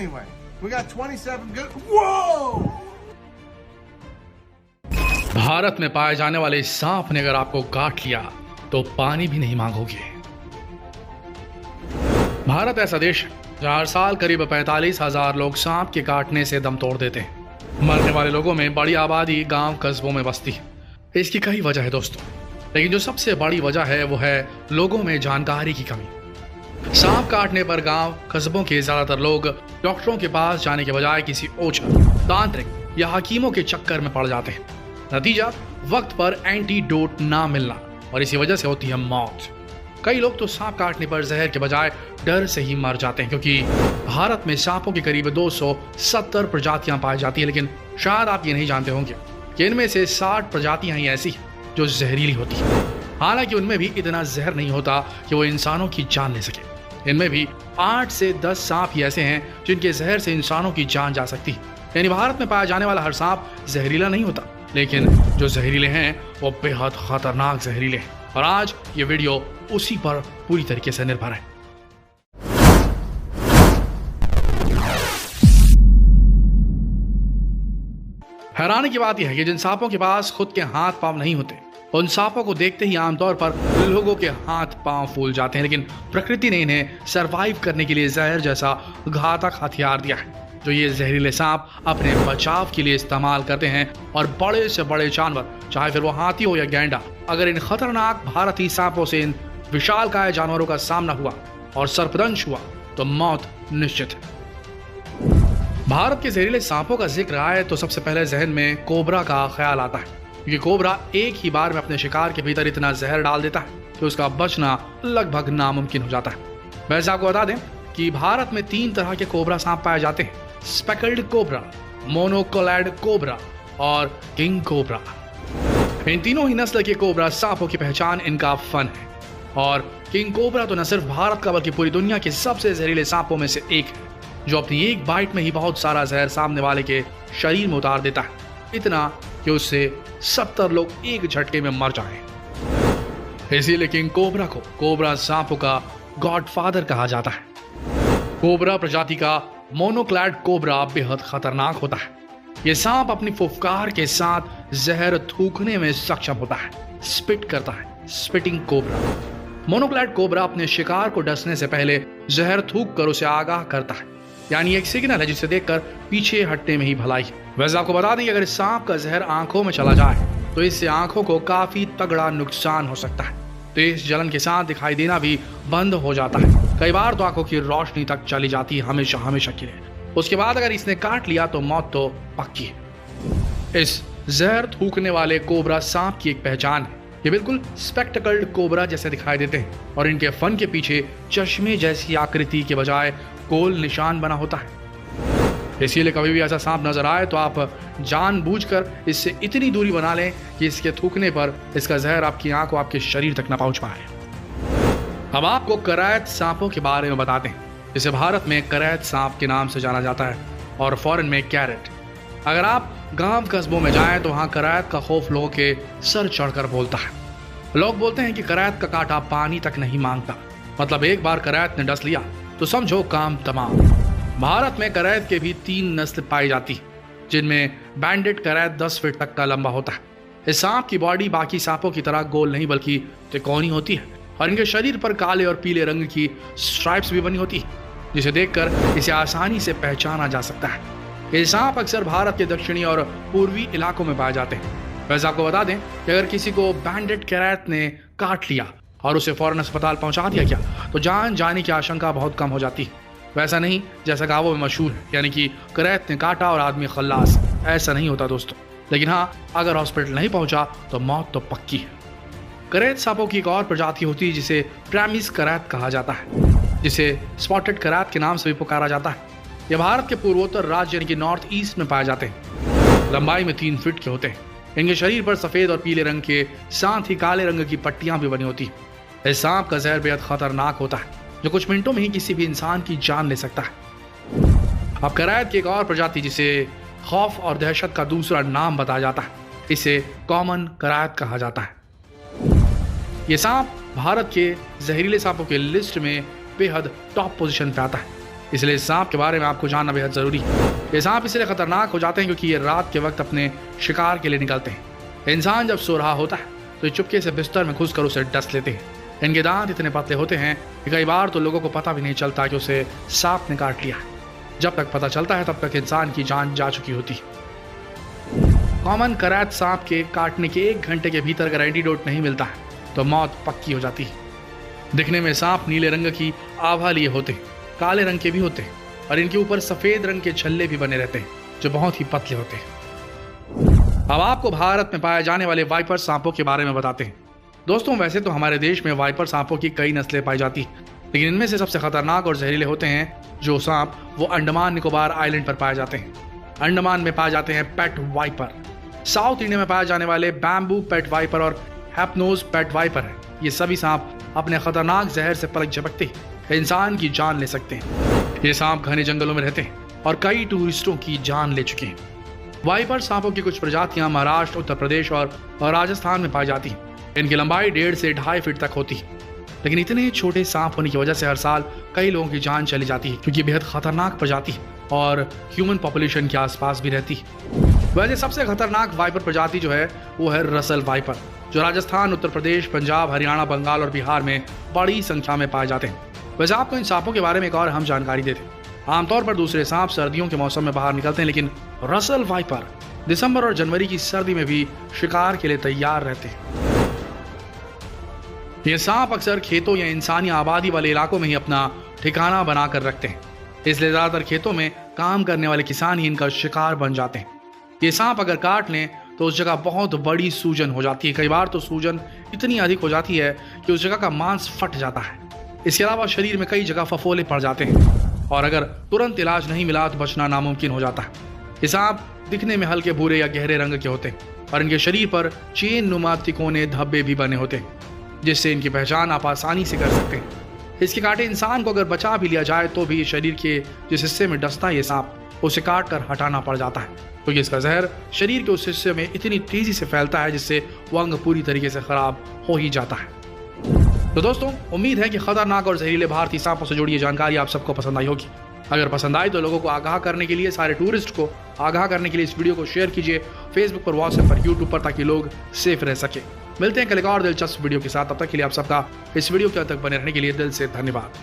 Anyway, we got 27 good. Whoa! Bharat में पाए जाने वाले इस सांप ने अगर आपको काट लिया तो पानी भी नहीं मांगोगे। भारत ऐसा देश है जहां हर साल करीब 45,000 लोग सांप के काटने से दम तोड़ देते हैं। मरने वाले लोगों में बड़ी आबादी गांव कस्बों में बसती है। इसकी कई वजह है दोस्तों, लेकिन जो सबसे बड़ी वजह है वो है लोगों में जानकारी की कमी। सांप काटने पर गांव कस्बों के ज्यादातर लोग डॉक्टरों के पास जाने के बजाय किसी ओझा, तांत्रिक या हकीमों के चक्कर में पड़ जाते हैं। नतीजा, वक्त पर एंटीडोट ना मिलना और इसी वजह से होती है मौत। कई लोग तो सांप काटने पर जहर के बजाय डर से ही मर जाते हैं, क्योंकि भारत में सांपों की करीब 270 प्रजातियां पाई जाती है। लेकिन शायद आप ये नहीं जानते होंगे कि इनमें से 60 प्रजातियां ही ऐसी हैं जो जहरीली होती है। हालांकि उनमें भी इतना जहर नहीं होता कि वो इंसानों की जान ले सके। इनमें भी 8 से 10 सांप ही ऐसे हैं जिनके जहर से इंसानों की जान जा सकती है। यानी भारत में पाया जाने वाला हर सांप जहरीला नहीं होता, लेकिन जो जहरीले हैं वो बेहद खतरनाक जहरीले हैं। और आज ये वीडियो उसी पर पूरी तरीके से निर्भर है। हैरानी की बात यह है कि जिन सांपों के पास खुद के हाथ पांव नहीं होते, उन सांपों को देखते ही आमतौर पर लोगों के हाथ पांव फूल जाते हैं। लेकिन प्रकृति ने इन्हें सरवाइव करने के लिए जहर जैसा घातक हथियार दिया है, जो ये जहरीले सांप अपने बचाव के लिए इस्तेमाल करते हैं। और बड़े से बड़े जानवर, चाहे फिर वो हाथी हो या गैंडा, अगर इन खतरनाक भारतीय सांपों से इन विशालकाय जानवरों का सामना हुआ और सर्पदंश हुआ तो मौत निश्चित है। भारत के जहरीले सांपों का जिक्र आए तो सबसे पहले जहन में कोबरा का ख्याल आता है, क्योंकि कोबरा एक ही बार में अपने शिकार के भीतर इतना जहर डाल देता है कि उसका बचना लगभग नामुमकिन हो जाता है। वैसे आपको बता दें कि भारत में 3 तरह के कोबरा सांप पाए जाते हैं: स्पेकल्ड कोबरा, मोनोकोलैड कोबरा और किंग कोबरा। इन तीनों ही नस्ल के कोबरा सांपों की पहचान इनका फन है। और किंग कोबरा तो न सिर्फ भारत का बल्कि पूरी दुनिया के सबसे जहरीले सांपों में से एक है, जो अपनी एक बाइट में ही बहुत सारा जहर सामने वाले के शरीर में उतार देता है, इतना कि उससे 70 लोग एक झटके में मर जाएं। इसीलिए किंग कोबरा को कोबरा सांपों का गॉडफादर कहा जाता है। कोबरा प्रजाति का मोनोक्लैड कोबरा बेहद खतरनाक होता है। यह सांप अपनी फुफकार के साथ जहर थूकने में सक्षम होता है, स्पिट करता है, स्पिटिंग कोबरा। मोनोक्लैड कोबरा अपने शिकार को डसने से पहले जहर थूक कर उसे आगाह करता है, यानी एक सिग्नल है जिसे देखकर पीछे हटने में ही भलाई है। वैसे आपको बता दें कि अगर सांप का जहर आंखों में चला जाए तो इससे आंखों को काफी तगड़ा नुकसान हो सकता है। तेज जलन के साथ दिखाई देना भी बंद हो जाता है। कई बार तो आंखों की रोशनी तक चली जाती है, हमेशा हमेशा के लिए। उसके बाद अगर इसने काट लिया तो मौत तो पक्की है। इस जहर थूकने वाले कोबरा सांप की एक पहचान है, ये बिल्कुल स्पेक्टिकल्ड कोबरा जैसे दिखाई देते हैं और इनके फन के पीछे चश्मे जैसी आकृति के बजाय गोल निशान बना होता है। इसीलिए कभी भी ऐसा सांप नजर आए तो आप जानबूझकर इससे इतनी दूरी बना लें कि इसके थूकने पर इसका जहर आपकी आंख और आपके शरीर तक न पहुंच पाए। अब आपको करायत सांपों के बारे में बताते हैं, जिसे भारत में करायत सांप के नाम से जाना जाता है और फॉरेन में कैरेट। अगर आप गांव कस्बों में जाएं तो वहां करायत का खौफ लोगों के सर चढ़कर बोलता है। लोग बोलते हैं कि करायत का कांटा पानी तक नहीं मांगता, मतलब एक बार करायत ने डस लिया तो समझो काम तमाम। भारत में करायत के भी 3 नस्ल पाई जाती है, जिनमें बैंडेड करायत 10 फीट तक का लंबा होता है। इस सांप की बॉडी बाकी सांपों की तरह गोल नहीं बल्कि त्रिकोणी होती है और इनके शरीर पर काले और पीले रंग की स्ट्राइप्स भी बनी होती है, जिसे देखकर इसे आसानी से पहचाना जा सकता है। ये सांप अक्सर भारत के दक्षिणी और पूर्वी इलाकों में पाए जाते हैं। वैसे आपको बता दें कि अगर किसी को बैंडेड करायत ने काट लिया और उसे फौरन अस्पताल पहुंचा दिया गया तो जान जाने की आशंका बहुत कम हो जाती है। वैसा नहीं जैसा गाँवों में मशहूर है, यानी कि करायत ने काटा और आदमी खल्लास। ऐसा नहीं होता दोस्तों, लेकिन हाँ, अगर हॉस्पिटल नहीं पहुंचा तो मौत तो पक्की है। करायत सांपों की एक और प्रजाति होती है जिसे प्रामिस करायत कहा जाता है, जिसे स्पॉटेड करायत के नाम से भी पुकारा जाता है। यह भारत के पूर्वोत्तर राज्य यानी कि नॉर्थ ईस्ट में पाए जाते हैं। लंबाई में 3 फीट के होते हैं। इनके शरीर पर सफेद और पीले रंग के साथ ही काले रंग की पट्टियां भी बनी होती है। इस सांप का जहर बेहद खतरनाक होता है, जो कुछ मिनटों में ही किसी भी इंसान की जान ले सकता है। अब करायत की एक और प्रजाति जिसे खौफ और दहशत का दूसरा नाम बताया जाता है, इसे कॉमन करायत कहा जाता है। यह सांप भारत के जहरीले सांपों के लिस्ट में बेहद टॉप पोजीशन पे आता है। इसलिए इस सांप के बारे में आपको जानना बेहद जरूरी है। ये सांप इसलिए खतरनाक हो जाते हैं क्योंकि ये रात के वक्त अपने शिकार के लिए निकलते हैं। इंसान जब सो रहा होता है तो ये चुपके से बिस्तर में घुसकर उसे डस लेते हैं। इनके दांत इतने पतले होते हैं कि कई बार तो लोगों को पता भी नहीं चलता कि उसे सांप ने काट लिया है। जब तक पता चलता है तब तक इंसान की जान जा चुकी होती है। कॉमन करैत सांप के काटने के 1 घंटे के भीतर अगर एंटीडोट नहीं मिलता है तो मौत पक्की हो जाती है। दिखने में सांप नीले रंग की आभा लिए होते हैं, काले रंग के भी होते हैं और इनके ऊपर सफेद रंग के छल्ले भी बने रहते हैं जो बहुत ही पतले होते हैं। अब आपको भारत में पाए जाने वाले वाइपर सांपों के बारे में बताते हैं। दोस्तों, वैसे तो हमारे देश में वाइपर सांपों की कई नस्लें पाई जाती हैं, लेकिन इनमें से सबसे खतरनाक और जहरीले होते हैं जो सांप वो अंडमान निकोबार आइलैंड पर पाए जाते हैं। अंडमान में पाए जाते हैं पेट वाइपर। साउथ इंडिया में पाए जाने वाले बैम्बू पेट वाइपर और हैप्नोज पेट वाइपर है। ये सभी सांप अपने खतरनाक जहर से पलक झपकते इंसान की जान ले सकते हैं। ये सांप घने जंगलों में रहते हैं और कई टूरिस्टों की जान ले चुके हैं। वाइपर सांपों की कुछ प्रजातियां महाराष्ट्र, उत्तर प्रदेश और राजस्थान में पाई जाती हैं। इनकी लंबाई 1.5 से 2.5 फीट तक होती है, लेकिन इतने छोटे सांप होने की वजह से हर साल कई लोगों की जान चली जाती है क्योंकि बेहद खतरनाक प्रजाति है और ह्यूमन पॉपुलेशन के आसपास भी रहती है। वैसे सबसे खतरनाक वाइपर प्रजाति जो है वो है रसल वाइपर, जो राजस्थान, उत्तर प्रदेश, पंजाब, हरियाणा, बंगाल और बिहार में बड़ी संख्या में पाए जाते हैं। वैसे आपको इन सांपों के बारे में एक और हम जानकारी देते हैं। आमतौर पर दूसरे सांप सर्दियों के मौसम में बाहर निकलते हैं, लेकिन रसल वाइपर दिसंबर और जनवरी की सर्दी में भी शिकार के लिए तैयार रहते हैं। ये सांप अक्सर खेतों या इंसानी आबादी वाले इलाकों में ही अपना ठिकाना बनाकर रखते हैं, इसलिए ज्यादातर खेतों में काम करने वाले किसान ही इनका शिकार बन जाते हैं। ये सांप अगर काट लें तो उस जगह बहुत बड़ी सूजन हो जाती है। कई बार तो सूजन इतनी अधिक हो जाती है कि उस जगह का मांस फट जाता है। इसके अलावा शरीर में कई जगह फफोले पड़ जाते हैं और अगर तुरंत इलाज नहीं मिला तो बचना नामुमकिन हो जाता है। ये सांप दिखने में हल्के भूरे या गहरे रंग के होते हैं और इनके शरीर पर चेन नुमा तिकोने धब्बे भी बने होते हैं, जिससे इनकी पहचान आप आसानी से कर सकते हैं। इसके काटे इंसान को अगर बचा भी लिया जाए तो भी शरीर के जिस हिस्से में डसता है ये सांप, उसे काट कर हटाना पड़ जाता है क्योंकि इसका जहर शरीर के उस हिस्से में इतनी तेजी से फैलता है जिससे वो अंग पूरी तरीके से खराब हो ही जाता है। तो दोस्तों, उम्मीद है कि खतरनाक और जहरीले भारतीय सांपों से जुड़ी ये जानकारी आप सबको पसंद आई होगी। अगर पसंद आई तो लोगों को आगाह करने के लिए, सारे टूरिस्ट को आगाह करने के लिए इस वीडियो को शेयर कीजिए फेसबुक पर, व्हाट्सएप पर, यूट्यूब पर, ताकि लोग सेफ रह सके। मिलते हैं कल एक और दिलचस्प वीडियो के साथ। तब तक के लिए आप सबका इस वीडियो के अंत तक बने रहने के लिए दिल से धन्यवाद।